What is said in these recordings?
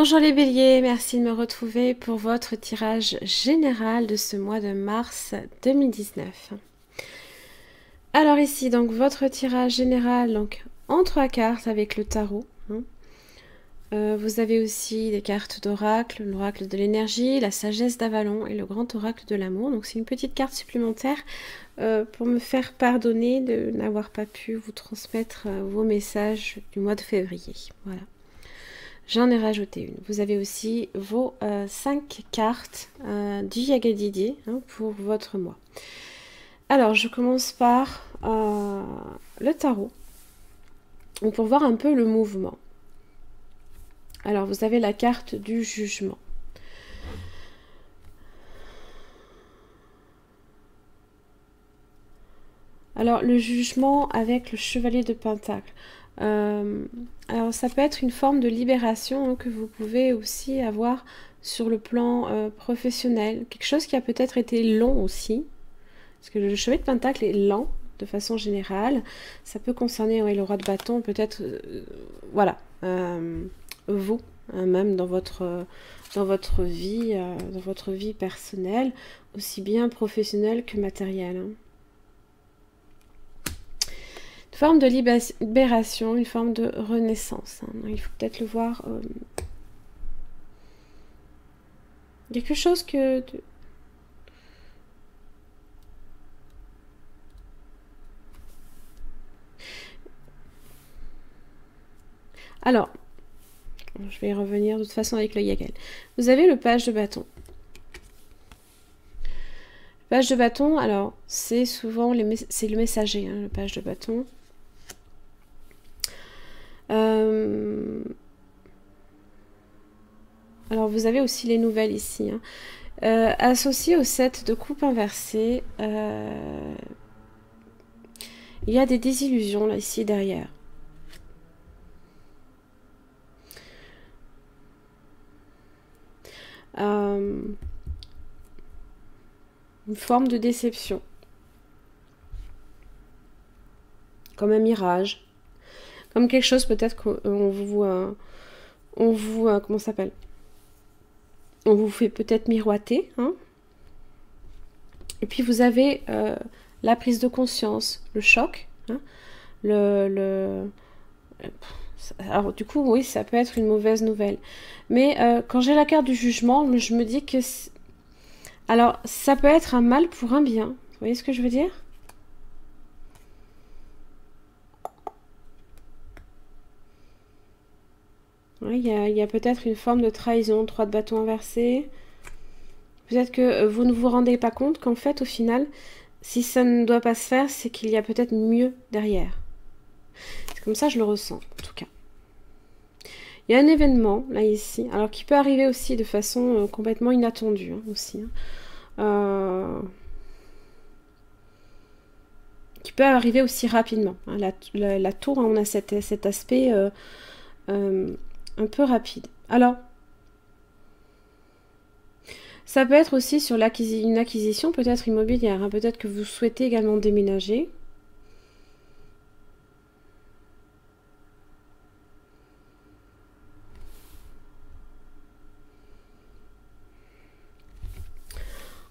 Bonjour les béliers, merci de me retrouver pour votre tirage général de ce mois de mars 2019. Alors ici, donc votre tirage général donc en 3 cartes avec le tarot. Vous avez aussi des cartes d'oracle, l'oracle de l'énergie, la sagesse d'Avalon et le grand oracle de l'amour. Donc c'est une petite carte supplémentaire pour me faire pardonner de n'avoir pas pu vous transmettre vos messages du mois de février. Voilà. J'en ai rajouté une. Vous avez aussi vos 5 cartes du Yagadidi pour votre mois. Alors, je commence par le tarot. Pour voir un peu le mouvement. Alors, vous avez la carte du jugement. Alors, le jugement avec le chevalier de Pentacle. Alors ça peut être une forme de libération que vous pouvez aussi avoir sur le plan professionnel, quelque chose qui a peut-être été long aussi, parce que le chevalier de Pentacle est lent de façon générale. Ça peut concerner le roi de bâton, peut-être voilà, vous même dans votre vie personnelle, aussi bien professionnelle que matérielle. Forme de libération, une forme de renaissance. Il faut peut-être le voir. Quelque chose que... Alors, je vais y revenir de toute façon avec le Yagal. Vous avez le page de bâton. Le page de bâton, alors, c'est souvent c'est le messager, le page de bâton. Alors vous avez aussi les nouvelles ici. Associé au 7 de coupe inversée, il y a des désillusions là ici derrière. Une forme de déception. Comme un mirage. Comme quelque chose peut-être qu'on vous... comment ça s'appelle? On vous fait peut-être miroiter. Et puis vous avez la prise de conscience, le choc. Alors du coup, oui, ça peut être une mauvaise nouvelle. Mais quand j'ai la carte du jugement, je me dis que... Alors, ça peut être un mal pour un bien. Vous voyez ce que je veux dire ? Oui, il y a peut-être une forme de trahison, 3 de bâton inversé. Peut-être que vous ne vous rendez pas compte qu'en fait, au final, si ça ne doit pas se faire, c'est qu'il y a peut-être mieux derrière. C'est comme ça que je le ressens, en tout cas. Il y a un événement, là, ici, alors qui peut arriver aussi de façon complètement inattendue, aussi. Qui peut arriver aussi rapidement. La tour, on a cet aspect un peu rapide. Alors, ça peut être aussi sur une acquisition peut-être immobilière. Peut-être que vous souhaitez également déménager.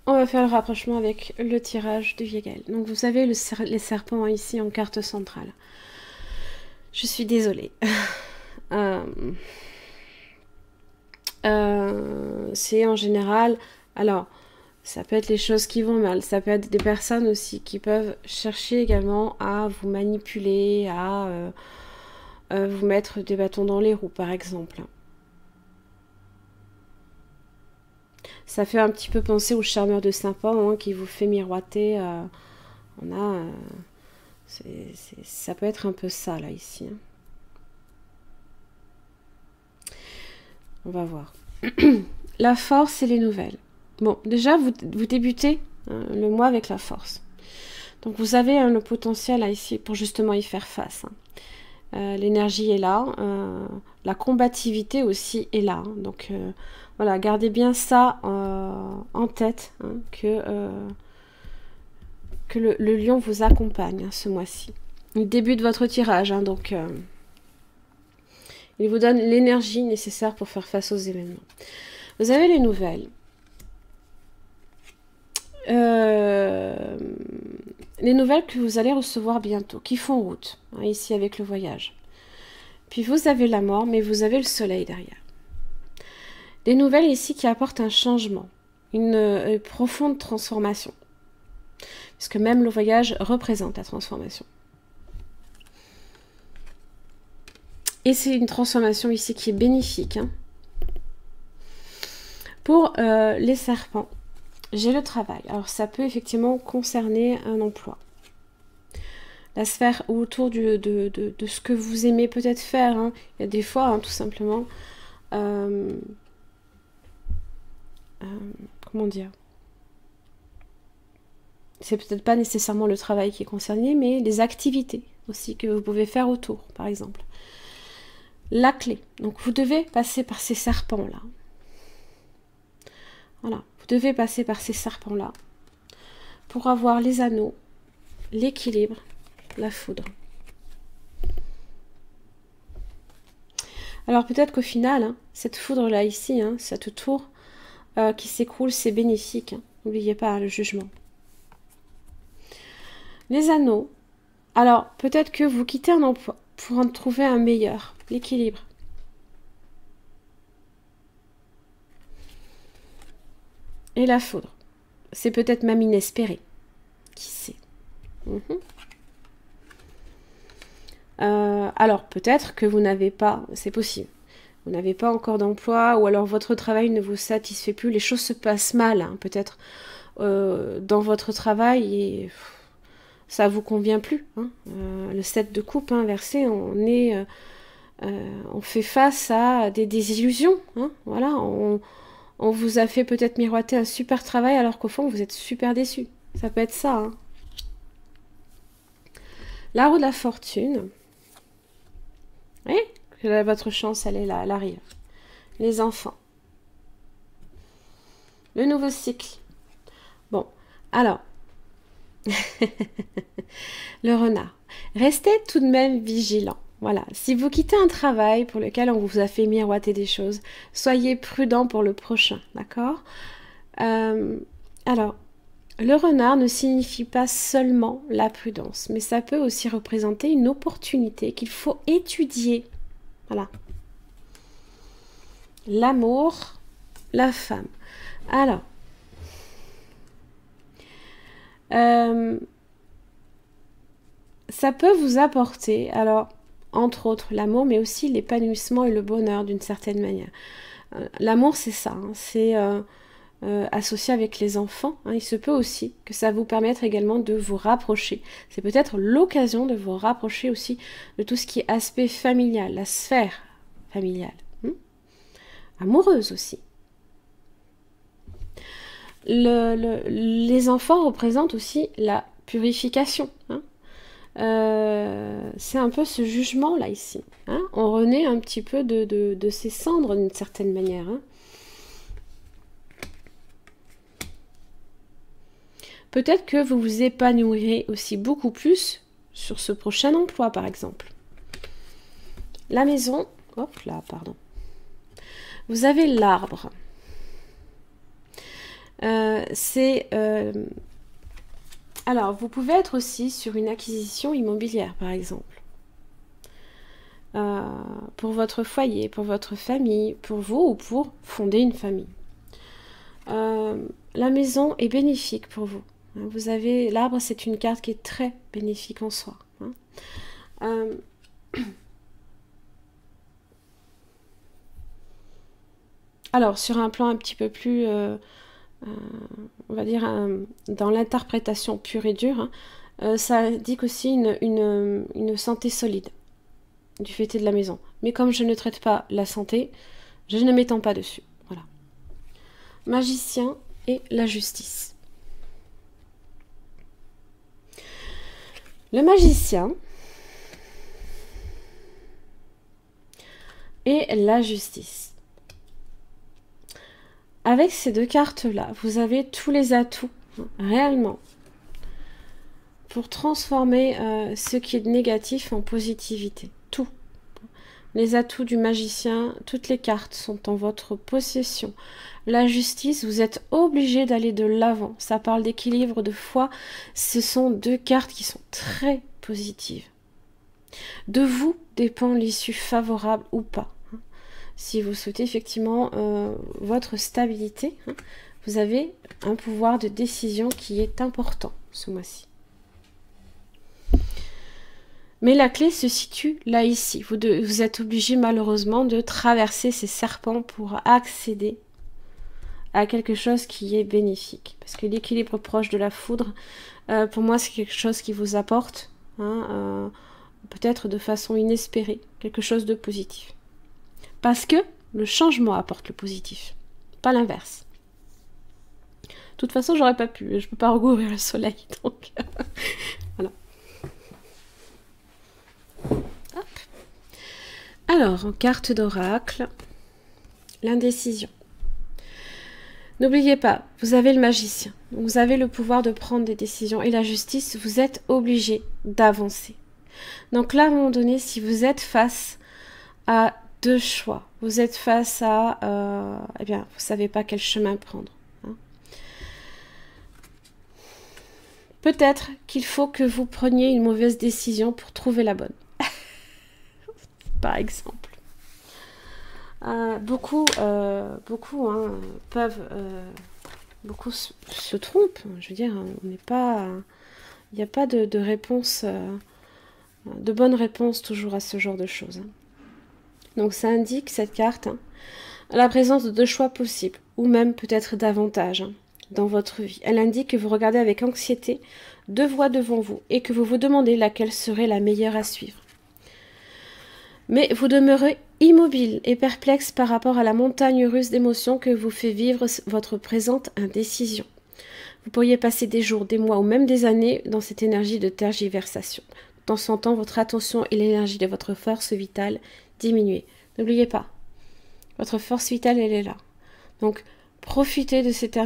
On va faire le rapprochement avec le tirage du Yagal. Donc vous avez les serpents ici en carte centrale. Je suis désolée. C'est en général... Alors, ça peut être les choses qui vont mal. Ça peut être des personnes aussi qui peuvent chercher également à vous manipuler, à vous mettre des bâtons dans les roues, par exemple. Ça fait un petit peu penser au charmeur de Saint-Paul qui vous fait miroiter. Ça peut être un peu ça, là, ici. On va voir. La force et les nouvelles. Bon, déjà, vous débutez le mois avec la force. Donc, vous avez le potentiel, là, ici, pour justement y faire face. L'énergie est là. La combativité aussi est là. Donc, voilà, gardez bien ça en tête, que le lion vous accompagne ce mois-ci. Le début de votre tirage, donc Il vous donne l'énergie nécessaire pour faire face aux événements. Vous avez les nouvelles. Les nouvelles que vous allez recevoir bientôt, qui font route, hein, ici avec le voyage. Puis vous avez la mort, mais vous avez le soleil derrière. Des nouvelles ici qui apportent un changement, une profonde transformation. Parce que même le voyage représente la transformation. Et c'est une transformation ici qui est bénéfique. Hein. Pour les serpents, j'ai le travail. Alors ça peut effectivement concerner un emploi. La sphère autour de ce que vous aimez peut-être faire. Hein. Il y a des fois, hein, tout simplement, comment dire, c'est peut-être pas nécessairement le travail qui est concerné, mais les activités aussi que vous pouvez faire autour, par exemple. La clé. Donc, vous devez passer par ces serpents-là. Voilà. Vous devez passer par ces serpents-là pour avoir les anneaux, l'équilibre, la foudre. Alors, peut-être qu'au final, hein, cette foudre-là ici, hein, cette tour qui s'écroule, c'est bénéfique. Hein. N'oubliez pas le jugement. Les anneaux. Alors, peut-être que vous quittez un emploi pour en trouver un meilleur. L'équilibre. Et la foudre. C'est peut-être même inespéré. Qui sait? Alors, peut-être que vous n'avez pas... C'est possible. Vous n'avez pas encore d'emploi ou alors votre travail ne vous satisfait plus. Les choses se passent mal, hein, peut-être, dans votre travail et... ça vous convient plus. Hein. Le 7 de coupe inversé, on fait face à des désillusions. Hein. Voilà, on vous a fait peut-être miroiter un super travail alors qu'au fond vous êtes super déçu. Ça peut être ça. Hein. La roue de la fortune. Oui, votre chance, elle est là, elle arrive. Les enfants. Le nouveau cycle. Bon, alors... le renard. Restez tout de même vigilant. Voilà. Si vous quittez un travail pour lequel on vous a fait miroiter des choses, soyez prudent pour le prochain. D'accord? Alors, le renard ne signifie pas seulement la prudence, mais ça peut aussi représenter une opportunité qu'il faut étudier. Voilà. L'amour, la femme. Alors, ça peut vous apporter, alors, entre autres, l'amour, mais aussi l'épanouissement et le bonheur d'une certaine manière. L'amour, c'est ça, hein, c'est associé avec les enfants. Hein, il se peut aussi que ça vous permette également de vous rapprocher. C'est peut-être l'occasion de vous rapprocher aussi de tout ce qui est aspect familial, la sphère familiale. Amoureuse aussi. Les enfants représentent aussi la purification. Hein. C'est un peu ce jugement-là ici. Hein. On renaît un petit peu de ces cendres d'une certaine manière. Hein. Peut-être que vous vous épanouirez aussi beaucoup plus sur ce prochain emploi, par exemple. La maison, hop là, pardon. Vous avez l'arbre. Alors, vous pouvez être aussi sur une acquisition immobilière, par exemple. Pour votre foyer, pour votre famille, pour vous ou pour fonder une famille. La maison est bénéfique pour vous. Vous avez l'arbre, c'est une carte qui est très bénéfique en soi. Alors, sur un plan un petit peu plus, on va dire, dans l'interprétation pure et dure, hein, ça indique aussi une santé solide du fait de la maison. Mais comme je ne traite pas la santé, je ne m'étends pas dessus. Voilà. Magicien et la justice. Le magicien et la justice. Avec ces deux cartes-là, vous avez tous les atouts, réellement, pour transformer ce qui est négatif en positivité. Tout. les atouts du magicien, toutes les cartes sont en votre possession. La justice, vous êtes obligé d'aller de l'avant. Ça parle d'équilibre, de foi. Ce sont deux cartes qui sont très positives. De vous dépend l'issue favorable ou pas. Si vous souhaitez effectivement votre stabilité, vous avez un pouvoir de décision qui est important ce mois-ci. Mais la clé se situe là, ici. Vous êtes obligé malheureusement de traverser ces serpents pour accéder à quelque chose qui est bénéfique. Parce que l'équilibre proche de la foudre, pour moi, c'est quelque chose qui vous apporte, peut-être de façon inespérée, quelque chose de positif. Parce que le changement apporte le positif, pas l'inverse. De toute façon, j'aurais pas pu, je peux pas recouvrir le soleil, donc voilà. Hop. Alors, en carte d'oracle, l'indécision. N'oubliez pas, vous avez le magicien, vous avez le pouvoir de prendre des décisions et la justice, vous êtes obligé d'avancer. Donc là, à un moment donné, si vous êtes face à deux choix, vous êtes face à, eh bien, vous savez pas quel chemin prendre. Peut-être qu'il faut que vous preniez une mauvaise décision pour trouver la bonne. Par exemple. Beaucoup se trompent. Je veux dire, on n'est pas, il n'y a pas de réponse, de bonne réponse toujours à ce genre de choses. Donc ça indique cette carte la présence de deux choix possibles, ou même peut-être davantage dans votre vie. Elle indique que vous regardez avec anxiété deux voies devant vous et que vous vous demandez laquelle serait la meilleure à suivre. Mais vous demeurez immobile et perplexe par rapport à la montagne russe d'émotions que vous fait vivre votre présente indécision. Vous pourriez passer des jours, des mois ou même des années dans cette énergie de tergiversation. De temps en temps, votre attention et l'énergie de votre force vitale diminuent. N'oubliez pas, votre force vitale, elle est là. Donc, profitez de cette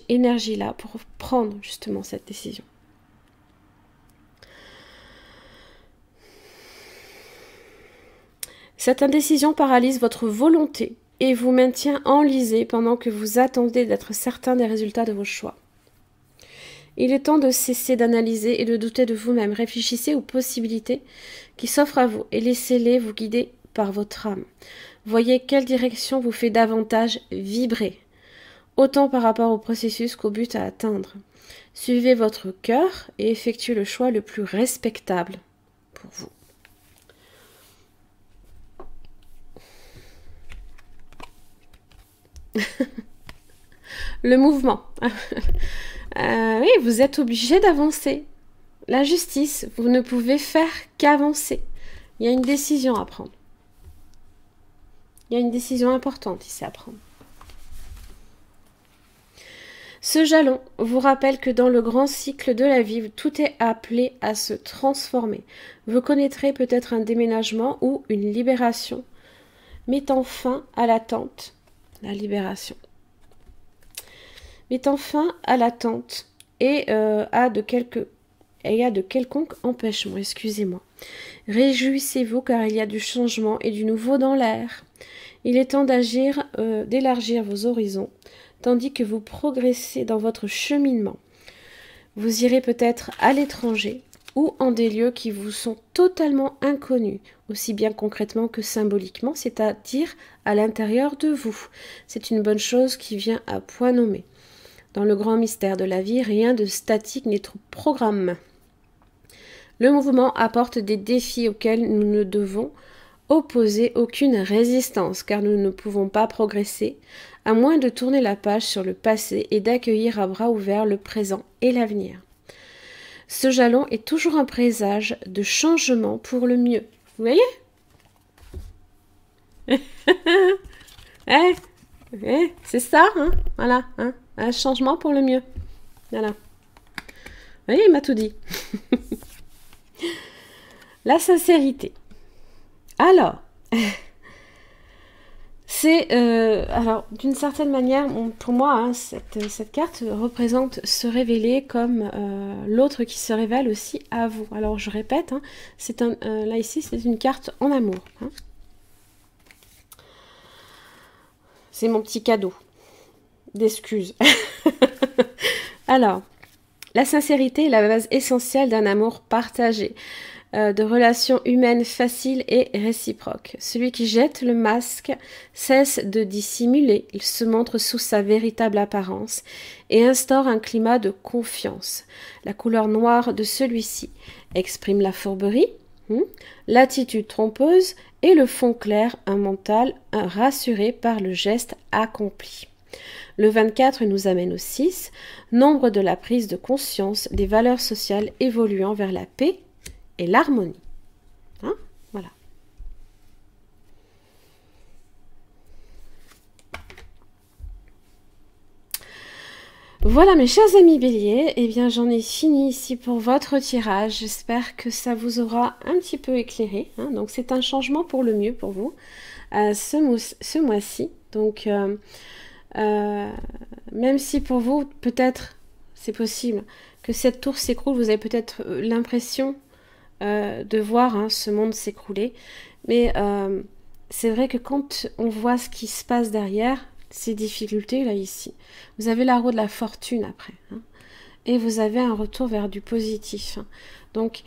énergie-là pour prendre justement cette décision. Cette indécision paralyse votre volonté et vous maintient enlisé pendant que vous attendez d'être certain des résultats de vos choix. Il est temps de cesser d'analyser et de douter de vous-même. Réfléchissez aux possibilités qui s'offrent à vous et laissez-les vous guider par votre âme. Voyez quelle direction vous fait davantage vibrer, autant par rapport au processus qu'au but à atteindre. Suivez votre cœur et effectuez le choix le plus respectable pour vous. Le mouvement. Oui, vous êtes obligé d'avancer. La justice, vous ne pouvez faire qu'avancer. Il y a une décision à prendre. Il y a une décision importante ici à prendre. Ce jalon vous rappelle que dans le grand cycle de la vie, tout est appelé à se transformer. Vous connaîtrez peut-être un déménagement ou une libération, mettant fin à l'attente. La libération. Mettant fin à l'attente et à de quelconques empêchements, excusez-moi. Réjouissez-vous car il y a du changement et du nouveau dans l'air. Il est temps d'agir, d'élargir vos horizons, tandis que vous progressez dans votre cheminement. Vous irez peut-être à l'étranger ou en des lieux qui vous sont totalement inconnus, aussi bien concrètement que symboliquement, c'est-à-dire à l'intérieur de vous. C'est une bonne chose qui vient à point nommé. Dans le grand mystère de la vie, rien de statique n'est trop programme. Le mouvement apporte des défis auxquels nous ne devons opposer aucune résistance, car nous ne pouvons pas progresser, à moins de tourner la page sur le passé et d'accueillir à bras ouverts le présent et l'avenir. Ce jalon est toujours un présage de changement pour le mieux. Vous voyez? C'est ça, hein? Voilà, hein? Un changement pour le mieux. Voilà. Vous voyez, il m'a tout dit. La sincérité. Alors, d'une certaine manière, pour moi, hein, cette carte représente se révéler comme l'autre qui se révèle aussi à vous. Alors, je répète, hein, là ici, c'est une carte en amour. Hein. C'est mon petit cadeau d'excuses. Alors, la sincérité est la base essentielle d'un amour partagé, de relations humaines faciles et réciproques. Celui qui jette le masque cesse de dissimuler, il se montre sous sa véritable apparence et instaure un climat de confiance. La couleur noire de celui-ci exprime la fourberie, l'attitude trompeuse et le fond clair, un mental rassuré par le geste accompli. Le 24 nous amène au 6, nombre de la prise de conscience des valeurs sociales évoluant vers la paix et l'harmonie. Voilà. Voilà mes chers amis béliers, eh bien j'en ai fini ici pour votre tirage. J'espère que ça vous aura un petit peu éclairé. Donc c'est un changement pour le mieux pour vous ce mois-ci. Donc même si pour vous peut-être c'est possible que cette tour s'écroule, vous avez peut-être l'impression de voir ce monde s'écrouler. Mais c'est vrai que quand on voit ce qui se passe derrière, ces difficultés là ici, vous avez la roue de la fortune après. Et vous avez un retour vers du positif. Donc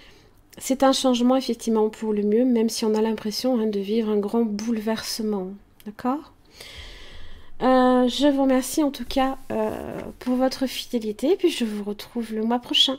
c'est un changement effectivement pour le mieux, même si on a l'impression de vivre un grand bouleversement. D'accord ? Je vous remercie en tout cas pour votre fidélité, et puis je vous retrouve le mois prochain.